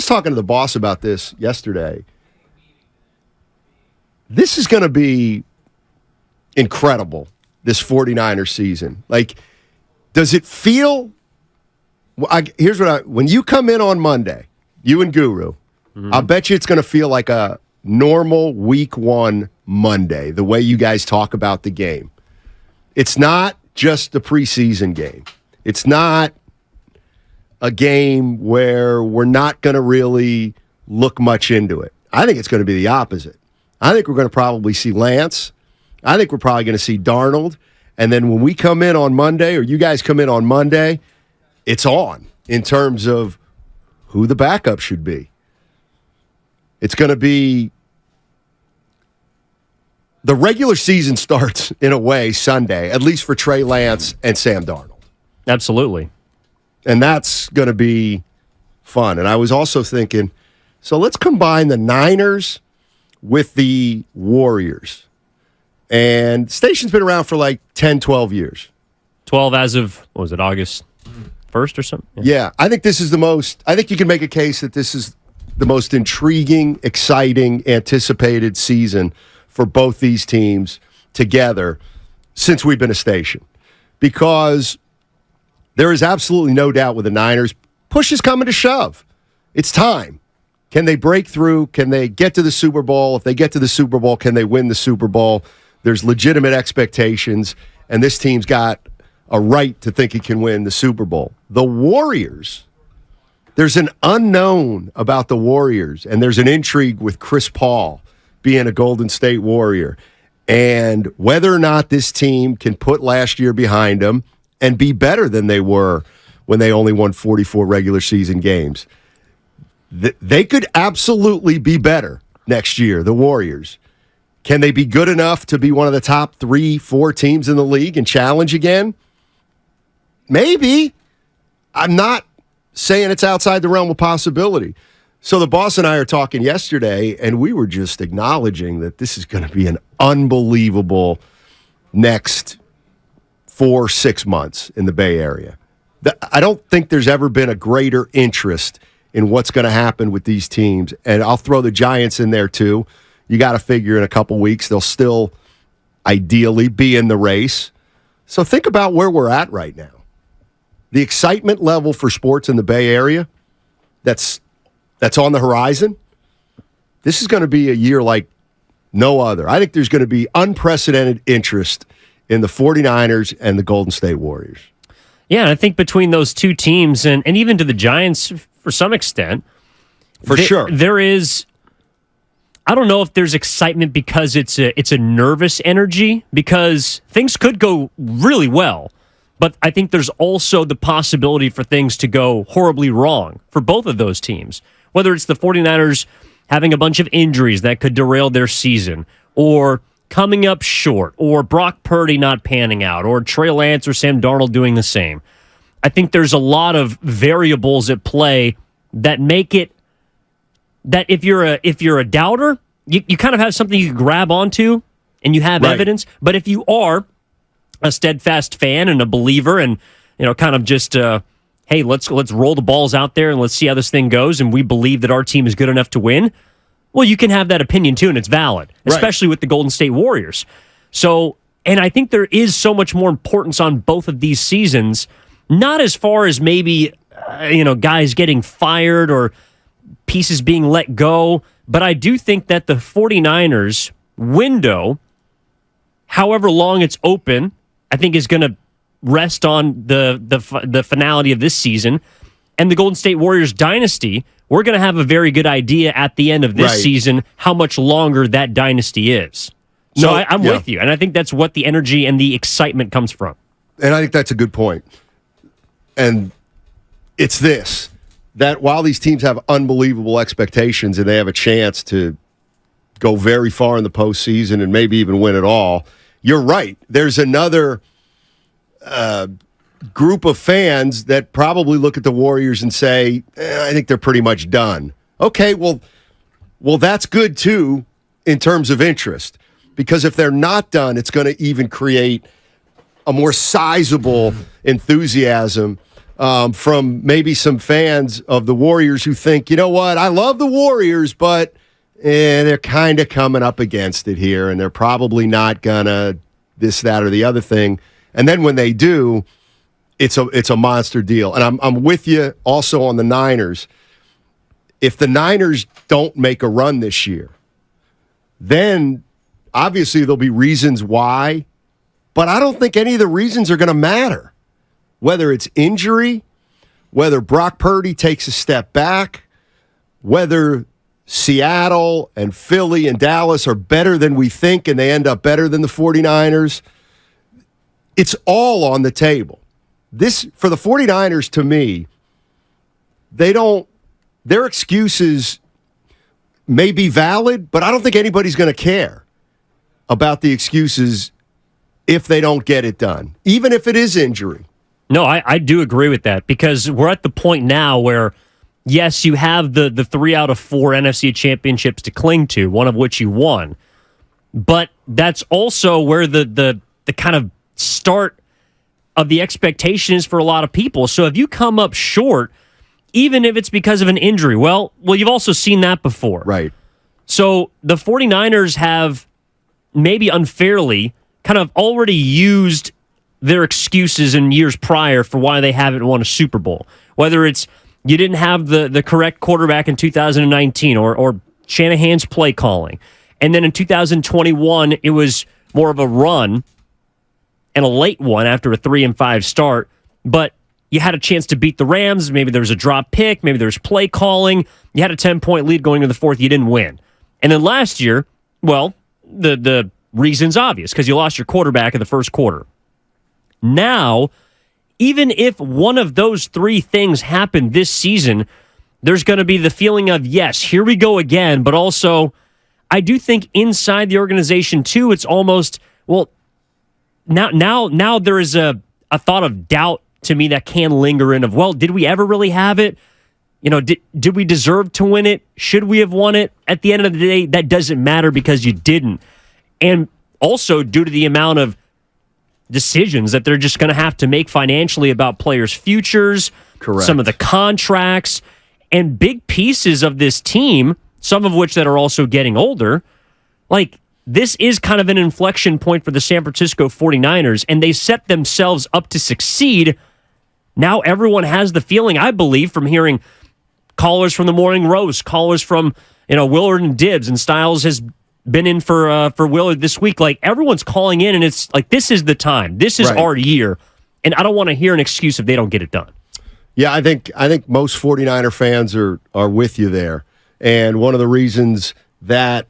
was talking to the boss about this yesterday. This is going to be incredible, this 49ers season. Like, does it feel... when you come in on Monday, you and Guru, I'll bet you it's going to feel like a normal week one Monday, the way you guys talk about the game. It's not just the preseason game. It's not a game where we're not going to really look much into it. I think it's going to be the opposite. I think we're going to probably see Lance. I think we're probably going to see Darnold. And then when we come in on Monday, or you guys come in on Monday, it's on in terms of who the backup should be. It's going to be... The regular season starts, in a way, Sunday, at least for Trey Lance and Sam Darnold. Absolutely. And that's going to be fun. And I was also thinking, so let's combine the Niners with the Warriors. And Station's been around for like 10, 12 years. 12 as of, what was it, August 1st or something? Yeah, I think this is I think you can make a case that this is the most intriguing, exciting, anticipated season for both these teams together since we've been a station. Because there is absolutely no doubt with the Niners, push is coming to shove. It's time. Can they break through? Can they get to the Super Bowl? If they get to the Super Bowl, can they win the Super Bowl? There's legitimate expectations, and this team's got a right to think it can win the Super Bowl. The Warriors, there's an unknown about the Warriors, and there's an intrigue with Chris Paul being a Golden State Warrior, and whether or not this team can put last year behind them and be better than they were when they only won 44 regular season games. They could absolutely be better next year, the Warriors. Can they be good enough to be one of the top 3-4 teams in the league and challenge again? Maybe. I'm not saying it's outside the realm of possibility. So the boss and I are talking yesterday, and we were just acknowledging that this is going to be an unbelievable next 4-6 months in the Bay Area. I don't think there's ever been a greater interest in what's going to happen with these teams. And I'll throw the Giants in there too. You got to figure in a couple weeks they'll still ideally be in the race. So think about where we're at right now. The excitement level for sports in the Bay Area that's on the horizon. This is going to be a year like no other. I think there's going to be unprecedented interest in the 49ers and the Golden State Warriors. Yeah, and I think between those two teams and even to the Giants for some extent, sure, there is. I don't know if there's excitement because it's a nervous energy, because things could go really well, but I think there's also the possibility for things to go horribly wrong for both of those teams. Whether it's the 49ers having a bunch of injuries that could derail their season, or coming up short, or Brock Purdy not panning out, or Trey Lance or Sam Darnold doing the same. I think there's a lot of variables at play that make it that if you're a doubter, you kind of have something you can grab onto and you have evidence. But if you are a steadfast fan and a believer, and kind of just hey, let's roll the balls out there and let's see how this thing goes, and we believe that our team is good enough to win, well, you can have that opinion too, and it's valid, especially with the Golden State Warriors. So, and I think there is so much more importance on both of these seasons, not as far as maybe guys getting fired or pieces being let go, but I do think that the 49ers window, however long it's open, I think is going to rest on the finality of this season. And the Golden State Warriors dynasty, we're going to have a very good idea at the end of this season how much longer that dynasty is. So I'm with you, and I think that's what the energy and the excitement comes from. And I think that's a good point. And it's this, that while these teams have unbelievable expectations and they have a chance to go very far in the postseason and maybe even win it all, you're right. There's another group of fans that probably look at the Warriors and say, I think they're pretty much done. Okay, well, that's good too in terms of interest, because if they're not done, it's going to even create a more sizable enthusiasm from maybe some fans of the Warriors who think, you know what, I love the Warriors, but they're kind of coming up against it here, and they're probably not going to this, that, or the other thing. And then when they do, it's a monster deal. And I'm with you also on the Niners. If the Niners don't make a run this year, then obviously there'll be reasons why, but I don't think any of the reasons are going to matter. Whether it's injury, whether Brock Purdy takes a step back, whether Seattle and Philly and Dallas are better than we think and they end up better than the 49ers, it's all on the table. This, for the 49ers, to me, their excuses may be valid, but I don't think anybody's going to care about the excuses if they don't get it done, even if it is injury. No, I do agree with that, because we're at the point now where, yes, you have the 3 out of 4 NFC championships to cling to, one of which you won. But that's also where the kind of start of the expectation is for a lot of people. So if you come up short, even if it's because of an injury, well, you've also seen that before. Right. So the 49ers have maybe unfairly kind of already used their excuses in years prior for why they haven't won a Super Bowl. Whether it's you didn't have the correct quarterback in 2019 or Shanahan's play calling. And then in 2021, it was more of a run and a late one after a 3-5 start. But you had a chance to beat the Rams. Maybe there was a drop pick. Maybe there was play calling. You had a 10-point lead going to the fourth. You didn't win. And then last year, well, the reason's obvious because you lost your quarterback in the first quarter. Now, even if one of those 3 things happened this season, there's going to be the feeling of, yes, here we go again. But also, I do think inside the organization, too, it's almost, well, now there is a thought of doubt to me that can linger in of, well, did we ever really have it? You know, did we deserve to win it? Should we have won it? At the end of the day, that doesn't matter because you didn't. And also due to the amount of decisions that they're just going to have to make financially about players' futures, correct, some of the contracts, and big pieces of this team, some of which that are also getting older. Like, this is kind of an inflection point for the San Francisco 49ers, and they set themselves up to succeed. Now everyone has the feeling, I believe, from hearing callers from the Morning Roast, callers from Willard and Dibbs, and Styles has been in for Willard this week. Like, everyone's calling in, and it's like, this is the time. This is our year, and I don't want to hear an excuse if they don't get it done. Yeah, I think most 49er fans are with you there. And one of the reasons that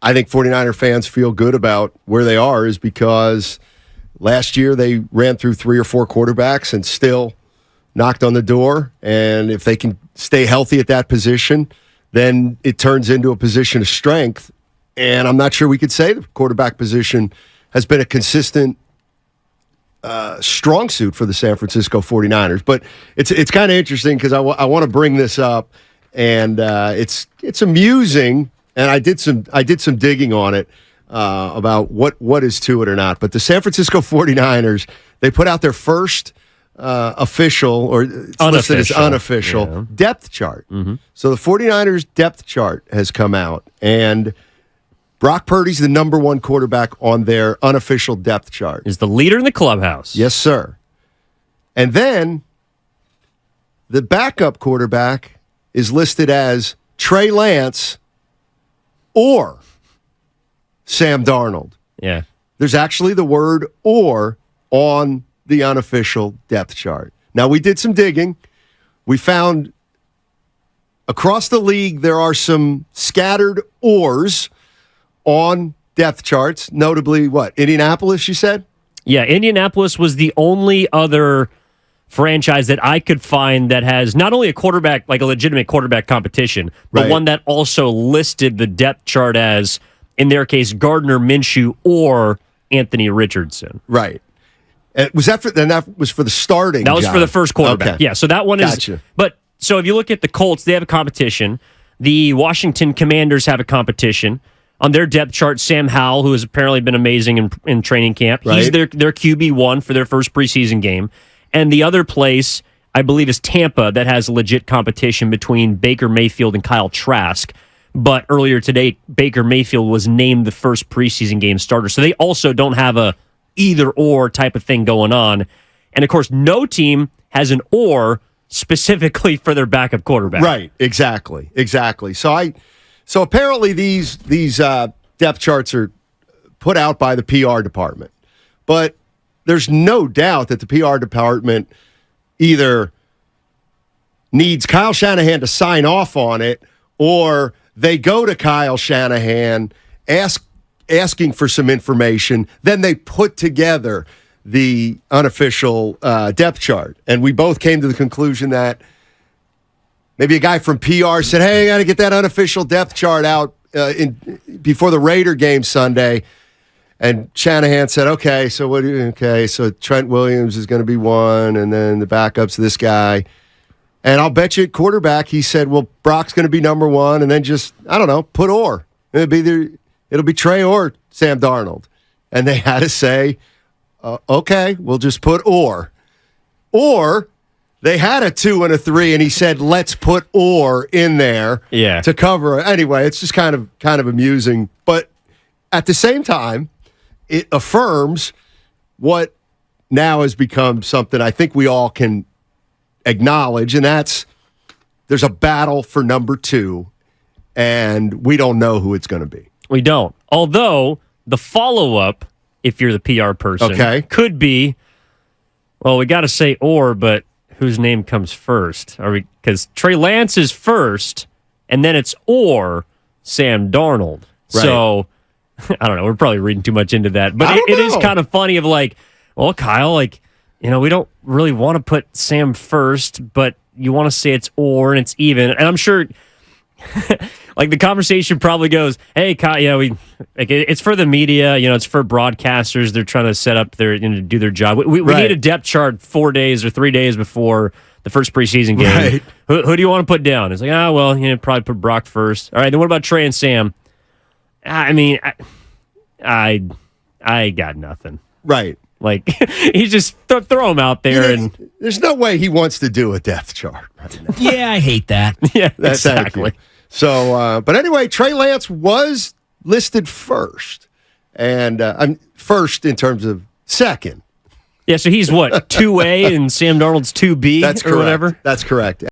I think 49er fans feel good about where they are is because last year they ran through 3 or 4 quarterbacks and still knocked on the door. And if they can stay healthy at that position, then it turns into a position of strength. And I'm not sure we could say the quarterback position has been a consistent strong suit for the San Francisco 49ers. But it's kind of interesting because I want to bring this up, and it's amusing. And I did some digging on it about what is to it or not. But the San Francisco 49ers, they put out their first official, or it's listed as unofficial, depth chart. Mm-hmm. So the 49ers depth chart has come out, and Brock Purdy's the number 1 quarterback on their unofficial depth chart. Is the leader in the clubhouse. Yes, sir. And then the backup quarterback is listed as Trey Lance or Sam Darnold. Yeah. There's actually the word "or" on the unofficial depth chart. Now, we did some digging. We found across the league there are some scattered "ors" on depth charts, notably what? Indianapolis, you said? Yeah, Indianapolis was the only other franchise that I could find that has not only a quarterback, like a legitimate quarterback competition, but one that also listed the depth chart as, in their case, Gardner Minshew or Anthony Richardson. Right. And that was for the starting? That was for the first quarterback. Okay. Yeah, so that one is. Gotcha. But so if you look at the Colts, they have a competition. The Washington Commanders have a competition. On their depth chart, Sam Howell, who has apparently been amazing in training camp, he's their QB1 for their first preseason game. And the other place, I believe, is Tampa that has legit competition between Baker Mayfield and Kyle Trask. But earlier today, Baker Mayfield was named the first preseason game starter. So they also don't have a either-or type of thing going on. And, of course, no team has an or specifically for their backup quarterback. Right, exactly. So apparently these depth charts are put out by the PR department. But there's no doubt that the PR department either needs Kyle Shanahan to sign off on it, or they go to Kyle Shanahan asking for some information, then they put together the unofficial depth chart. And we both came to the conclusion that maybe a guy from PR said, hey, I got to get that unofficial depth chart out before the Raider game Sunday. And Shanahan said, okay, so Trent Williams is going to be one, and then the backup's this guy. And I'll bet you at quarterback, he said, well, Brock's going to be number one, and then just, I don't know, put or. It'll be Trey or Sam Darnold. And they had to say, okay, we'll just put or. Or they had a 2 and a 3, and he said, let's put or in there to cover it. Anyway, it's just kind of amusing. But at the same time, it affirms what now has become something I think we all can acknowledge, and that's there's a battle for number 2, and we don't know who it's going to be. We don't. Although the follow-up, if you're the PR person, could be, well, we got to say or, but whose name comes first? Because Trey Lance is first, and then it's or Sam Darnold. Right. So I don't know. We're probably reading too much into that. But it is kind of funny of like, well, Kyle, like, you know, we don't really want to put Sam first, but you want to say it's or and it's even. And I'm sure like the conversation probably goes, hey, Kyle, it's for the media, it's for broadcasters. They're trying to set up do their job. We need a depth chart 4 days or 3 days before the first preseason game. Right. Who do you want to put down? It's like, probably put Brock first. All right, then what about Trey and Sam? I mean, I got nothing. Right. Like, he's just throw him out there. And there's no way he wants to do a depth chart right now. Yeah, I hate that. Yeah, exactly. So, but anyway, Trey Lance was listed first. And I'm first in terms of second. Yeah, so he's what, 2A and Sam Darnold's 2B? That's correct. Or whatever? That's correct.